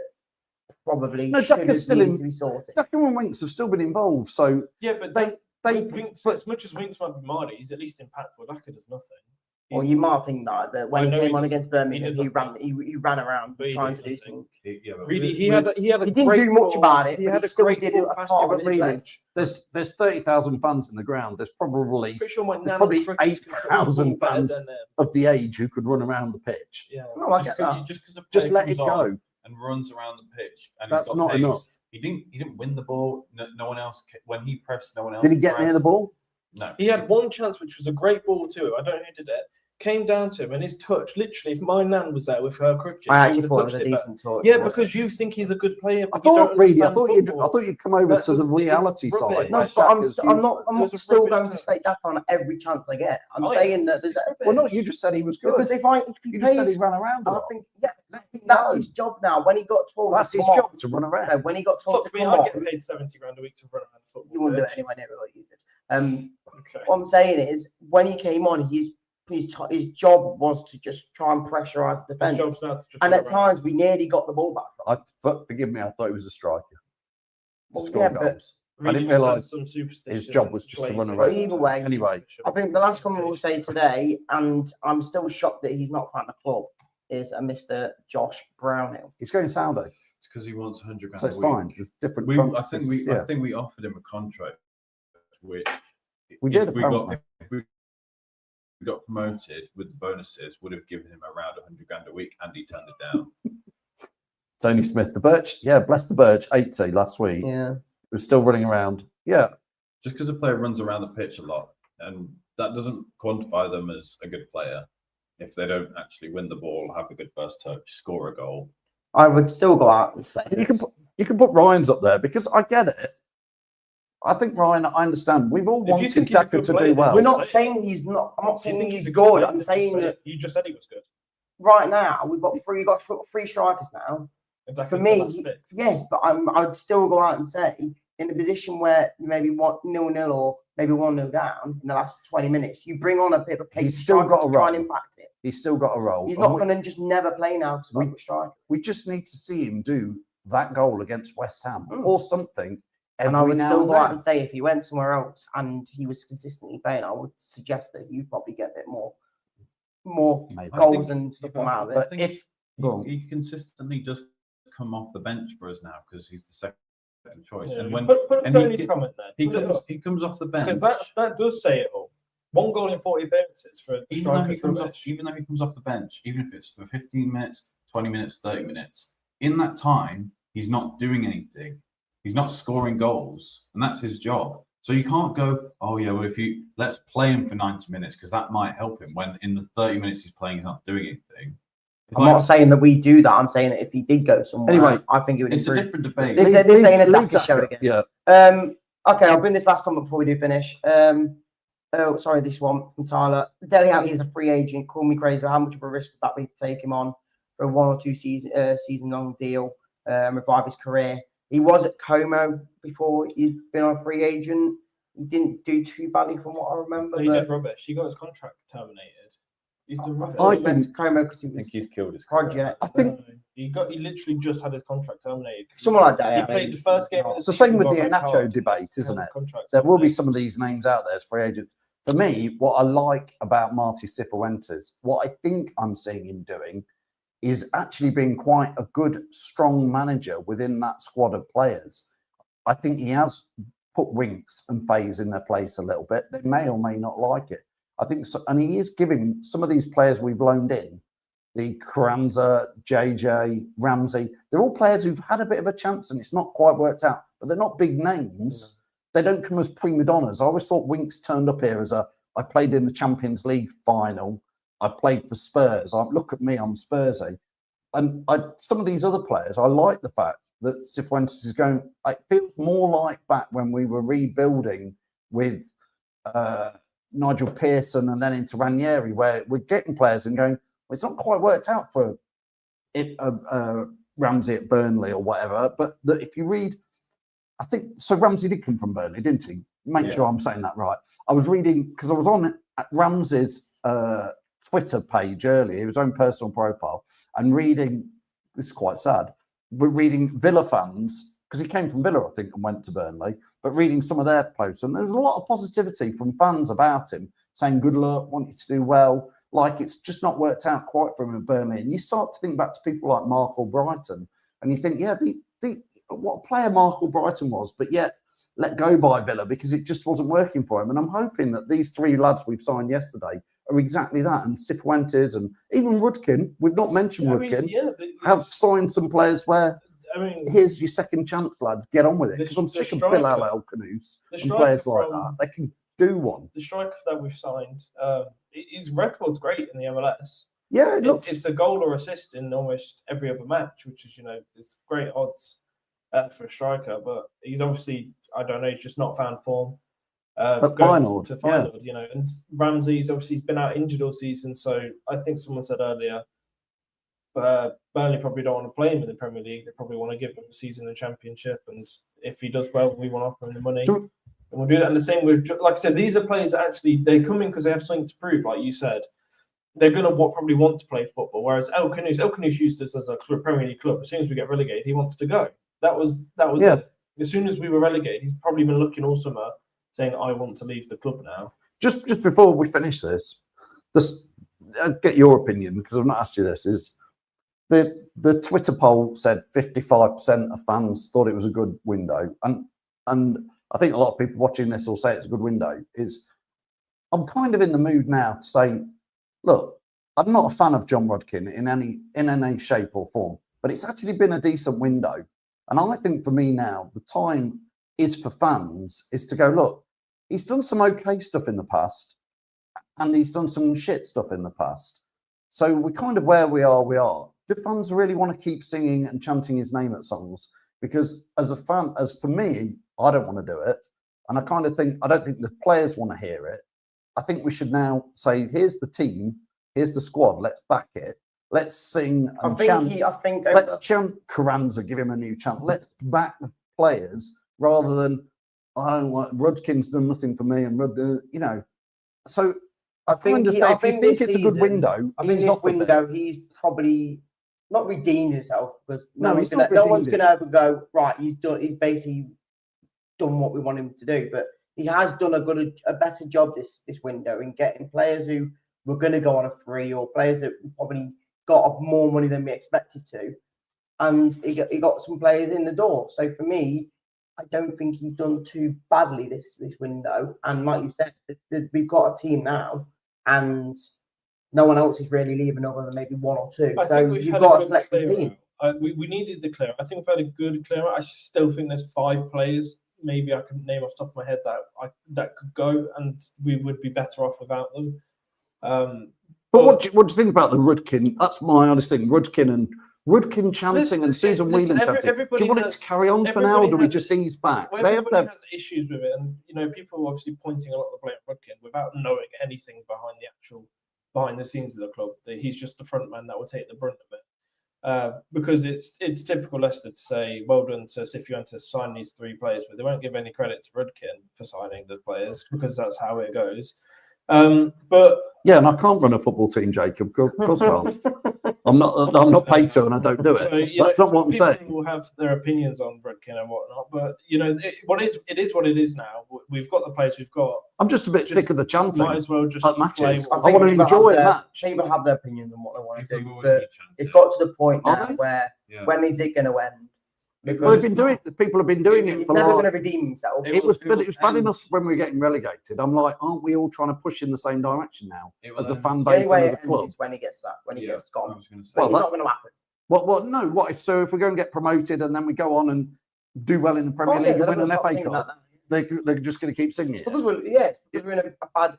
Speaker 4: probably
Speaker 5: No,
Speaker 4: should
Speaker 5: Daka's still
Speaker 4: need
Speaker 5: in-
Speaker 4: to be sorted.
Speaker 5: Daka and Winks have still been involved. So
Speaker 6: Yeah, but
Speaker 5: they,
Speaker 6: Winks,
Speaker 5: but
Speaker 6: as much as Winks might be Marty, he's at least impactful. Daka does nothing.
Speaker 4: Or you might think that, but when
Speaker 6: I
Speaker 4: he
Speaker 6: know
Speaker 4: came
Speaker 6: he
Speaker 4: on
Speaker 6: did-
Speaker 4: against
Speaker 6: he
Speaker 4: Birmingham,
Speaker 6: did
Speaker 4: he ran around
Speaker 6: But he
Speaker 4: trying
Speaker 6: did
Speaker 4: to do
Speaker 6: nothing.
Speaker 4: something.
Speaker 7: Yeah, but
Speaker 6: Really,
Speaker 7: we-
Speaker 6: he had a
Speaker 4: He didn't
Speaker 6: great
Speaker 4: do much
Speaker 6: ball-
Speaker 4: about it,
Speaker 6: He
Speaker 4: but
Speaker 6: had
Speaker 4: he
Speaker 6: a
Speaker 4: still
Speaker 6: great
Speaker 4: did
Speaker 6: ball
Speaker 4: a
Speaker 6: pass
Speaker 4: part
Speaker 6: to
Speaker 4: of his
Speaker 6: Really,
Speaker 4: play.
Speaker 5: there's 30,000 fans in the ground. There's probably
Speaker 6: pretty sure my
Speaker 5: There's
Speaker 6: Nana
Speaker 5: probably
Speaker 6: Frick is
Speaker 5: 8,000
Speaker 6: better
Speaker 5: fans.
Speaker 6: than them.
Speaker 5: of the age who could run around the pitch.
Speaker 6: Yeah.
Speaker 4: No, I get that.
Speaker 7: Just because
Speaker 5: Just let it go.
Speaker 7: and runs around the pitch, and
Speaker 5: That's
Speaker 7: he's got
Speaker 5: not
Speaker 7: pace.
Speaker 5: enough.
Speaker 7: He didn't win the ball. No one else. When he pressed, no one else.
Speaker 5: Did he get near the
Speaker 7: pressed.
Speaker 5: ball?
Speaker 7: No.
Speaker 6: He had one chance, which was a great ball to him. I don't know who did it. Came down to him, and his touch, literally, if my nan was there with her crutches,
Speaker 4: I
Speaker 6: she
Speaker 4: actually
Speaker 6: would
Speaker 4: thought it
Speaker 6: have
Speaker 4: was a
Speaker 6: touched it better.
Speaker 4: decent touch.
Speaker 6: Yeah,
Speaker 4: wasn't it?
Speaker 6: because you think he's a good player.
Speaker 5: I
Speaker 6: But you
Speaker 5: thought
Speaker 6: don't
Speaker 5: really. I
Speaker 6: understand
Speaker 5: thought
Speaker 6: football.
Speaker 5: you'd come over
Speaker 6: That
Speaker 5: to the
Speaker 6: doesn't- it's
Speaker 5: reality
Speaker 6: rubbish.
Speaker 5: side.
Speaker 4: No,
Speaker 5: like
Speaker 4: but I'm,
Speaker 5: Xhaka's
Speaker 4: I'm not.
Speaker 5: useless.
Speaker 4: I'm
Speaker 6: It was
Speaker 4: not
Speaker 6: a
Speaker 4: still
Speaker 6: rubbish
Speaker 4: going to
Speaker 6: touch.
Speaker 4: state that on every chance I get. I'm
Speaker 6: Oh, yeah,
Speaker 4: saying that
Speaker 6: it's
Speaker 4: there's a,
Speaker 5: Well, no, you just said he was good.
Speaker 4: because if he
Speaker 5: You just said
Speaker 4: plays,
Speaker 5: he ran around a
Speaker 4: I
Speaker 5: lot.
Speaker 4: think that's his job now. When he got told,
Speaker 5: That's
Speaker 4: to
Speaker 5: his
Speaker 4: come
Speaker 5: job
Speaker 4: on,
Speaker 5: to run around.
Speaker 4: no, when he got told
Speaker 6: Fuck
Speaker 4: to
Speaker 6: me,
Speaker 4: come
Speaker 6: I
Speaker 4: on,
Speaker 6: get paid 70 grand a week to run around the football.
Speaker 4: you wouldn't do it
Speaker 6: pitch.
Speaker 4: anywhere near what you did.
Speaker 6: Okay.
Speaker 4: What I'm saying is, when he came on, his job was to just try and pressurize the
Speaker 6: His
Speaker 4: defense.
Speaker 6: job's now to just
Speaker 4: And
Speaker 6: run
Speaker 4: at
Speaker 6: around.
Speaker 4: times, we nearly got the ball back from.
Speaker 5: Forgive me, I thought he was a striker.
Speaker 4: Well,
Speaker 5: Score
Speaker 4: yeah, but
Speaker 5: goals.
Speaker 6: Really
Speaker 5: didn't
Speaker 6: just
Speaker 5: realise
Speaker 6: has some superstition
Speaker 5: his job was just to
Speaker 6: glazing
Speaker 5: run
Speaker 4: around.
Speaker 6: over
Speaker 4: Either
Speaker 6: it.
Speaker 4: way,
Speaker 5: Anyway,
Speaker 4: I think the last comment we'll say today, and I'm still shocked that he's not found the club, is a Mr. Josh Brownhill.
Speaker 5: he's going Saudi,
Speaker 7: It's because he wants 100 grand.
Speaker 5: so it's
Speaker 7: a week.
Speaker 5: fine. There's different.
Speaker 7: I think we offered him a contract, which
Speaker 5: We did,
Speaker 7: if we got
Speaker 5: apparently.
Speaker 7: if we got promoted with the bonuses, would have given him around 100 grand a week, and he turned it down.
Speaker 5: Tony Smith, the Birch. Yeah, bless the Birch. 80 last week.
Speaker 4: Yeah.
Speaker 5: Was still running around. Yeah,
Speaker 7: Just because a player runs around the pitch a lot, and that doesn't quantify them as a good player if they don't actually win the ball, have a good first touch, score a goal.
Speaker 4: I would still go out and say
Speaker 5: you can put Ryan's up there because I get it. I think Ryan, I understand. We've all
Speaker 6: If you
Speaker 5: wanted
Speaker 6: think he's a
Speaker 5: Daka
Speaker 6: good
Speaker 5: to
Speaker 6: player,
Speaker 5: do
Speaker 6: then
Speaker 5: well.
Speaker 4: we're not saying he's not. I'm not
Speaker 6: Do you
Speaker 4: saying
Speaker 6: think
Speaker 4: he's
Speaker 6: a
Speaker 4: good.
Speaker 6: player?
Speaker 4: I'm
Speaker 6: Just
Speaker 4: saying
Speaker 6: say
Speaker 4: that
Speaker 6: it. You just said he was good.
Speaker 4: right now we've got three strikers now.
Speaker 6: Exactly
Speaker 4: For
Speaker 6: the
Speaker 4: me,
Speaker 6: last pick.
Speaker 4: yes, but I'd still go out and say in a position where you maybe want 0-0 or maybe 1-0 down in the last 20 minutes, you bring on a bit of a pace.
Speaker 5: He's still
Speaker 4: striker
Speaker 5: got a
Speaker 4: to try and
Speaker 5: role.
Speaker 4: impact it.
Speaker 5: He's still got a role.
Speaker 4: He's
Speaker 5: And
Speaker 4: not
Speaker 5: we-
Speaker 4: going to just never play now because we're a striker.
Speaker 5: We just need to see him do that goal against West Ham
Speaker 4: Mm.
Speaker 5: or something.
Speaker 4: And I
Speaker 5: every
Speaker 4: would
Speaker 5: now
Speaker 4: still
Speaker 5: and
Speaker 4: go out
Speaker 5: then.
Speaker 4: and say if he went somewhere else and he was consistently playing, I would suggest that you'd probably get a bit more
Speaker 5: Maybe.
Speaker 4: goals and stuff come out of
Speaker 7: I
Speaker 4: it.
Speaker 7: think
Speaker 4: If
Speaker 5: Go on.
Speaker 7: he consistently does come off the bench for us now because he's the second choice.
Speaker 6: Yeah,
Speaker 7: And when
Speaker 6: put
Speaker 7: and
Speaker 6: Tony's
Speaker 7: he-
Speaker 6: comment there.
Speaker 7: he
Speaker 6: Put it
Speaker 7: comes,
Speaker 6: up.
Speaker 7: he comes off the bench,
Speaker 6: Because that does say it all. 1 goal in 40 appearances for a
Speaker 7: even though
Speaker 6: striker
Speaker 7: he
Speaker 6: from
Speaker 7: comes off,
Speaker 6: bench.
Speaker 7: even though he comes off the bench, even if it's for 15 minutes, 20 minutes, 30 minutes, in that time he's not doing anything. He's not scoring goals, and that's his job. So you can't go, oh yeah, well let's play him for 90 minutes because that might help him. When in the 30 minutes he's playing, he's not doing anything.
Speaker 4: I'm not saying that we do that. I'm saying that if he did go somewhere,
Speaker 5: Anyway,
Speaker 4: I think it would
Speaker 7: It's a
Speaker 4: improve.
Speaker 7: different debate.
Speaker 4: They're saying a
Speaker 5: Leave
Speaker 4: Daka show
Speaker 5: Daka,
Speaker 4: again.
Speaker 5: Yeah.
Speaker 4: Okay, I'll bring this last comment before we do finish. Oh, sorry, this one from Tyler. Dele Alli is a free agent. Call me crazy. How much of a risk would that be to take him on for a 1 or 2 season long deal and revive his career? He was at Como before he's been on a free agent. He didn't do too badly from what I remember.
Speaker 6: He
Speaker 4: but
Speaker 6: did rubbish. He got his contract terminated. He's done rubbish.
Speaker 4: he went to Como because he
Speaker 7: I think
Speaker 4: was
Speaker 7: he's killed his
Speaker 4: project.
Speaker 5: I think
Speaker 6: He literally just had his contract terminated.
Speaker 4: Someone like Dele
Speaker 6: He
Speaker 4: Alli.
Speaker 6: played the first game. of
Speaker 5: it's the same
Speaker 6: season,
Speaker 5: with
Speaker 6: got
Speaker 5: the
Speaker 6: a red
Speaker 5: Iheanacho
Speaker 6: card,
Speaker 5: debate,
Speaker 6: had
Speaker 5: isn't
Speaker 6: his
Speaker 5: it?
Speaker 6: contract
Speaker 5: There will be
Speaker 6: terminated.
Speaker 5: some of these names out there as free agents. For me, what I like about Marty Cifuentes, what I think I'm seeing him doing, is actually being quite a good, strong manager within that squad of players. I think he has put Winks and Faze in their place a little bit. They may or may not like it. I think, so, and he is giving some of these players we've loaned in, the Carranza, JJ, Ramsey, they're all players who've had a bit of a chance and it's not quite worked out, but they're not big names. They don't come as prima donnas. I always thought Winks turned up here as I played in the Champions League final. I played for Spurs. Look at me, I'm Spursy. And some of these other players, I like the fact that Cifuentes is going, it feels more like back when we were rebuilding with Nigel Pearson and then into Ranieri, where we're getting players and going, well, it's not quite worked out for Ramsey at Burnley or whatever. But if you read, I think, so Ramsey did come from Burnley, didn't he? Make sure I'm saying that right. I was reading, because I was on Ramsey's Twitter page earlier, his own personal profile, and reading, this is quite sad, but reading Villa fans, because he came from Villa, I think, and went to Burnley, but reading some of their posts, and there was a lot of positivity from fans about him, saying good luck, want you to do well, like it's just not worked out quite for him at Burnley. And you start to think back to people like Mark Albrighton, and you think, yeah, what a player Mark Albrighton was, but yet let go by Villa because it just wasn't working for him. And I'm hoping that these 3 lads we've signed yesterday are exactly that. And Cifuentes and even Rudkin, we've not mentioned Rudkin, have signed some players where, here's your second chance, lads, get on with it. Because I'm sick of Bilal El-Khanous and players like that. They can do one.
Speaker 6: The striker that we've signed, his record's great in the MLS.
Speaker 5: Yeah,
Speaker 6: it's a goal or assist in almost every other match, which is, it's great odds for a striker. But he's obviously, I don't know, he's just not found form.
Speaker 5: At Feyenoord,
Speaker 6: and Ramsey's obviously he's been out injured all season. So I think someone said earlier, Burnley probably don't want to play him in the Premier League. They probably want to give him a season in the Championship, and if he does well, we want to offer him the money. And we'll do that. And the same with, like I said, these are players that actually they come in because they have something to prove. Like you said, they're going to probably want to play football. Whereas El-Khanous used us as a Premier League club. As soon as we get relegated, he wants to go. That was it. As soon as we were relegated, he's probably been looking all summer, saying, "I want to leave the club now."
Speaker 5: Just before we finish this, get your opinion because I've not asked you this. Is the Twitter poll said 55% of fans thought it was a good window, and I think a lot of people watching this will say it's a good window. I'm kind of in the mood now to say, look, I'm not a fan of Jon Rudkin in any shape or form, but it's actually been a decent window. And I think for me now, the time is for fans is to go, look, he's done some okay stuff in the past and he's done some shit stuff in the past. So we're kind of where we are. Do fans really want to keep singing and chanting his name at songs? Because as a fan, as for me, I don't want to do it. And I don't think the players want to hear it. I think we should now say, here's the team, here's the squad, let's back it. Let's sing and chant. Let's chant Carranza, give him a new chant. Let's back the players rather than, I don't want, Rudkin's done nothing for me. And, so I think if you think it's a good window,
Speaker 4: he's probably not redeemed himself because no one's going to ever go, right, he's basically done what we want him to do. But he has done a better job this window in getting players who were going to go on a free or players that probably got more money than we expected to, and he got some players in the door. So for me, I don't think he's done too badly this window. And like you said, we've got a team now, and no one else is really leaving other than maybe one or two. So you've got a selected team.
Speaker 6: We needed the clear. I think we've had a good clear. I still think there's 5 players. Maybe I can name off the top of my head that could go, and we would be better off without them.
Speaker 5: But what do you think about the Rudkin? That's my honest thing. Rudkin chanting and Susan Whelan chanting. Do you want it to carry on for now, or do we just ease back?
Speaker 6: Everybody has issues with it, and people are obviously pointing a lot of the blame at Rudkin without knowing anything behind the scenes of the club. That he's just the front man that will take the brunt of it. Because it's typical Leicester to say, well done to Cifuentes to sign these 3 players, but they won't give any credit to Rudkin for signing the players because that's how it goes. But
Speaker 5: yeah, and I can't run a football team, Jacob. Of course not. I'm not paid to, and I don't do it. So, that's not what I'm saying.
Speaker 6: People will have their opinions on Rudkin and whatnot, but it is what it is now. We've got the players we've got.
Speaker 5: I'm just a bit sick of the chanting.
Speaker 6: Might as well just
Speaker 5: at matches.
Speaker 6: I
Speaker 5: want to enjoy a match.
Speaker 4: People have their opinions on what they want to do, but it's got to the point now where when is it going to end?
Speaker 5: Well, they've been doing it. People have been doing it for
Speaker 4: never going to redeem himself.
Speaker 5: It was bad enough when we were getting relegated. I'm like, aren't we all trying to push in the same direction now as the fan base and as a club?
Speaker 4: When he gets sacked, when he gets gone.
Speaker 5: Well,
Speaker 4: it's not going to happen.
Speaker 5: No. What if we go and get promoted and then we go on and do well in the Premier League and win an FA Cup? They're just going to keep singing it.
Speaker 4: Because we're in a bad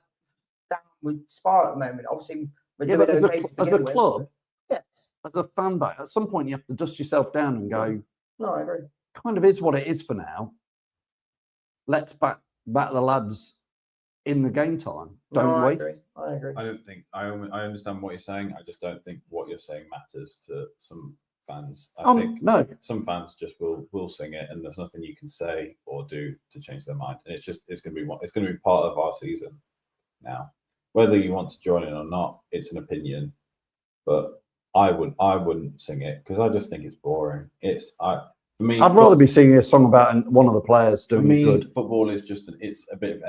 Speaker 4: downward spiral at the moment. Obviously, we're doing okay
Speaker 5: as a club.
Speaker 4: Yes.
Speaker 5: As a fan base, at some point you have to dust yourself down and go.
Speaker 4: No, I agree.
Speaker 5: Kind of is what it is for now. Let's back the lads in the game time, don't we?
Speaker 4: I agree.
Speaker 7: I don't think I understand what you're saying. I just don't think what you're saying matters to some fans. I think some fans just will sing it, and there's nothing you can say or do to change their mind. And it's going to be part of our season now. Whether you want to join in or not, it's an opinion. But I wouldn't sing it because I just think it's boring. For me,
Speaker 5: I'd rather be singing a song about one of the players doing good.
Speaker 7: Football is just it's a bit of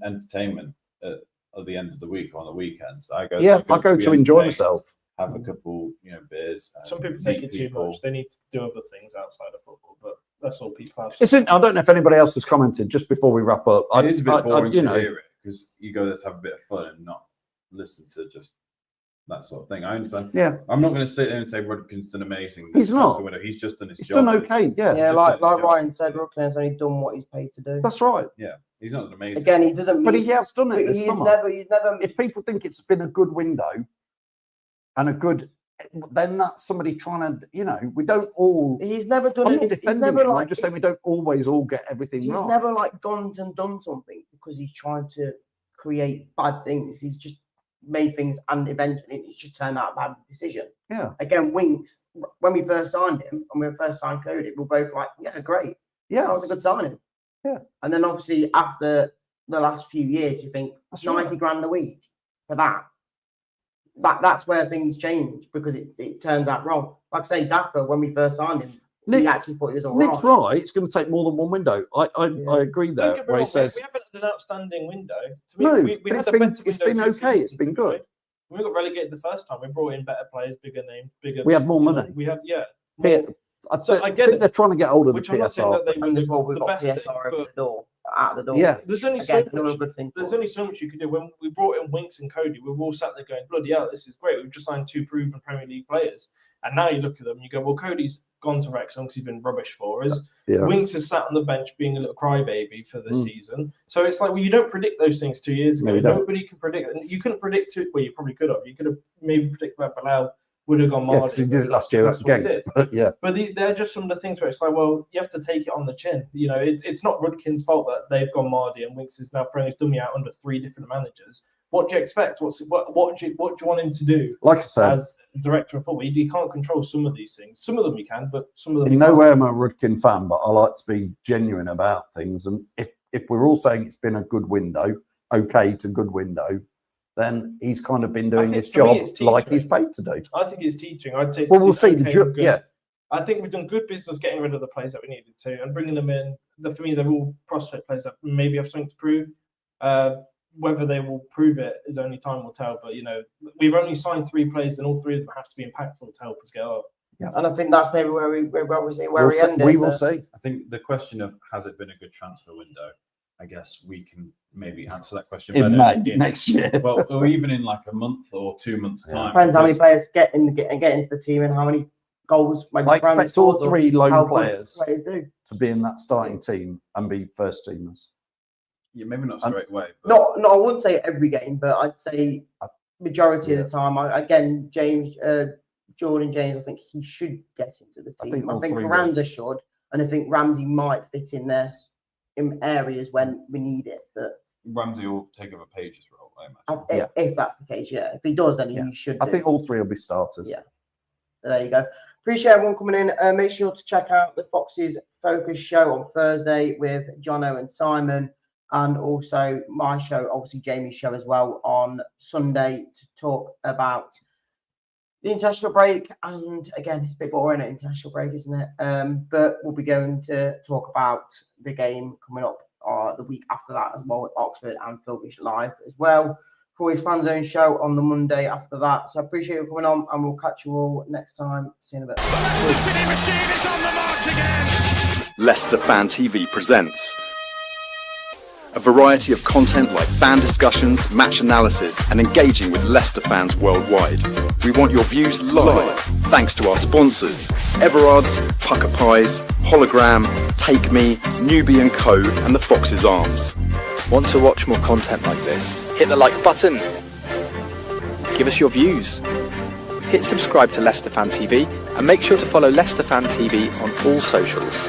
Speaker 7: entertainment at the end of the week or on the weekends. I go
Speaker 5: to enjoy myself.
Speaker 7: Have a couple, beers.
Speaker 6: Some people take it too much. They need to do other things outside of football. But That's all people have.
Speaker 5: It's in, I don't know if anybody else has commented just before we wrap up.
Speaker 7: It is a bit boring
Speaker 5: you
Speaker 7: to
Speaker 5: know,
Speaker 7: hear it because you go there to have a bit of fun and not listen to just that sort of thing. I understand.
Speaker 5: yeah,
Speaker 7: I'm not going to sit there and say Rudkin's done amazing.
Speaker 5: He's not.
Speaker 7: He's just done his
Speaker 5: it's
Speaker 7: job.
Speaker 5: done okay. Yeah,
Speaker 4: Yeah,
Speaker 7: just
Speaker 4: like
Speaker 7: his job.
Speaker 4: Ryan said, Rudkin has only done what he's paid to do.
Speaker 5: that's right.
Speaker 7: He's not done amazing.
Speaker 4: Again, he doesn't.
Speaker 5: But he has done
Speaker 4: but
Speaker 5: it this
Speaker 4: he's
Speaker 5: summer.
Speaker 4: he's never.
Speaker 5: If people think it's been a good window and a good, then that's somebody trying to, you know, we don't all.
Speaker 4: He's never done
Speaker 5: I'm
Speaker 4: it.
Speaker 5: not
Speaker 4: He's
Speaker 5: defending
Speaker 4: never
Speaker 5: him.
Speaker 4: like.
Speaker 5: I'm just saying we don't always all get everything
Speaker 4: He's
Speaker 5: right.
Speaker 4: never like gone and done something because he's trying to create bad things. He's just made things and eventually it's just turned out a bad decision.
Speaker 5: Yeah,
Speaker 4: Again, Winks, when we first signed him and we first signed Cody, we were both like, yeah, great.
Speaker 5: yeah,
Speaker 4: That was a good signing.
Speaker 5: Yeah.
Speaker 4: And then obviously after the last few years, you think
Speaker 5: That's
Speaker 4: 90
Speaker 5: right.
Speaker 4: grand a week for that. That's where things change because it turns out wrong. Like I say, Daka, when we first signed him,
Speaker 5: Nick-
Speaker 4: we actually thought he was all
Speaker 5: Nick's
Speaker 4: right.
Speaker 5: right. It's going to take more than one window. I agree
Speaker 6: Don't
Speaker 5: there.
Speaker 6: get me
Speaker 5: Where he
Speaker 6: wrong,
Speaker 5: says
Speaker 6: we haven't had an outstanding window. To me,
Speaker 5: no,
Speaker 6: we
Speaker 5: but
Speaker 6: had
Speaker 5: it's
Speaker 6: a
Speaker 5: been
Speaker 6: better
Speaker 5: it's
Speaker 6: window
Speaker 5: been
Speaker 6: 2
Speaker 5: okay.
Speaker 6: seasons
Speaker 5: It's been
Speaker 6: ago.
Speaker 5: good.
Speaker 6: When we got relegated the first time, we brought in better players, bigger names, bigger.
Speaker 5: We had more
Speaker 6: you know,
Speaker 5: money.
Speaker 6: We had
Speaker 5: P-
Speaker 6: more,
Speaker 5: I,
Speaker 6: So
Speaker 5: th-
Speaker 6: I
Speaker 5: I
Speaker 6: get
Speaker 5: think
Speaker 6: it.
Speaker 5: they're trying to get hold of the
Speaker 6: which I'm not saying
Speaker 5: PSR.
Speaker 6: that they
Speaker 4: And
Speaker 6: were
Speaker 4: as well, we've
Speaker 6: the
Speaker 4: got
Speaker 6: best
Speaker 4: PSR
Speaker 6: thing,
Speaker 4: over
Speaker 6: but
Speaker 4: the door, out the door.
Speaker 5: Yeah.
Speaker 6: there's only
Speaker 4: Again,
Speaker 6: so
Speaker 4: another
Speaker 6: much.
Speaker 4: good thing.
Speaker 6: There's
Speaker 4: for
Speaker 6: only
Speaker 4: us.
Speaker 6: so much you could do. When we brought in Winks and Cody, we were all sat there going, bloody hell, this is great. We've just signed 2 proven Premier League players. And now you look at them and you go, well, Cody's gone to Wrexham because he's been rubbish for us.
Speaker 5: Yeah.
Speaker 6: Winks has sat on the bench being a little crybaby for the
Speaker 5: Mm.
Speaker 6: season. So it's like, well, you don't predict those things 2 years
Speaker 5: No,
Speaker 6: ago.
Speaker 5: you don't.
Speaker 6: Nobody can predict. And you couldn't predict it. Well, you probably could have. You could have maybe predicted that Bilal would have gone
Speaker 5: Yeah, because he
Speaker 6: Mardi.
Speaker 5: did it last year
Speaker 6: That's what he
Speaker 5: again.
Speaker 6: did.
Speaker 5: But yeah,
Speaker 6: But they're just some of the things where it's like, well, you have to take it on the chin. You know, it's not Rudkin's fault that they've gone Mardi and Winks is now throwing his dummy out under 3 different managers. What do you expect? What do you want him to do
Speaker 5: like I said,
Speaker 6: as director of football? You can't control some of these things. Some of them you can, but some of them
Speaker 5: in
Speaker 6: you
Speaker 5: no
Speaker 6: can't.
Speaker 5: way am I a Rudkin fan, but I like to be genuine about things. And if we're all saying it's been a good window, okay to good window, then he's kind of been doing
Speaker 6: think
Speaker 5: his
Speaker 6: for me
Speaker 5: job
Speaker 6: it's
Speaker 5: like
Speaker 6: teaching.
Speaker 5: he's paid to do.
Speaker 6: I think it's teaching. I'd say.
Speaker 5: Well, we'll
Speaker 6: it's
Speaker 5: see. The
Speaker 6: okay
Speaker 5: ju-
Speaker 6: and good.
Speaker 5: yeah,
Speaker 6: I think we've done good business getting rid of the players that we needed to and bringing them in. For me, they're all prospect players that maybe have something to prove. Whether they will prove it is only time will tell. But you know, we've only signed 3 players, and all 3 of them have to be impactful to help us get up.
Speaker 4: And I think that's maybe where we obviously where
Speaker 5: we'll
Speaker 4: we
Speaker 5: see,
Speaker 4: ended.
Speaker 5: we will
Speaker 4: but-
Speaker 5: see.
Speaker 7: I think the question of has it been a good transfer window? I guess we can maybe answer that question
Speaker 5: In
Speaker 7: better
Speaker 5: May next year.
Speaker 7: Well, or even in like a month or 2 months'
Speaker 5: Yeah.
Speaker 7: time.
Speaker 4: Depends how many
Speaker 7: because-
Speaker 4: players get into the team and how many goals. Maybe
Speaker 5: I
Speaker 4: Brandon
Speaker 5: expect all
Speaker 4: scores or
Speaker 5: 3
Speaker 4: how
Speaker 5: loan
Speaker 4: good
Speaker 5: players
Speaker 4: players do.
Speaker 5: to be in that starting team and be first teamers.
Speaker 7: Yeah, maybe not
Speaker 5: And-
Speaker 7: straight away. But
Speaker 4: Not, I wouldn't say every game, but I'd say majority of the time. Again, Jordan James, I think he should get into the
Speaker 5: I
Speaker 4: team.
Speaker 5: think
Speaker 4: I
Speaker 5: all
Speaker 4: think
Speaker 5: 3 will.
Speaker 4: Carranza should, and I think Ramsey might fit in there in areas when we need it. But
Speaker 7: Ramsey will take over Page's role, I imagine.
Speaker 4: if that's the case, yeah. If he does, then
Speaker 5: Yeah.
Speaker 4: he should.
Speaker 5: I
Speaker 4: do.
Speaker 5: think all 3 will be starters.
Speaker 4: Yeah. There you go. Appreciate everyone coming in. Make sure to check out the Foxes Focus show on Thursday with Jono and Simon, and also my show, obviously Jamie's show as well, on Sunday to talk about the international break. And again, it's a bit boring at international break, isn't it? But we'll be going to talk about the game coming up the week after that as well with Oxford and Filbish live as well. For his Fan Zone show on the Monday after that. So I appreciate you coming on, and we'll catch you all next time. See you in a bit.
Speaker 1: The Leicester City machine is on the march again.
Speaker 2: Leicester Fan TV presents a variety of content like fan discussions, match analysis, and engaging with Leicester fans worldwide. We want your views live, thanks to our sponsors, Everard's, Pucker Pies, Hologram, Take Me, Newbie & Co, and the Fox's Arms.
Speaker 3: Want to watch more content like this? Hit the like button. Give us your views. Hit subscribe to Leicester Fan TV and make sure to follow Leicester Fan TV on all socials.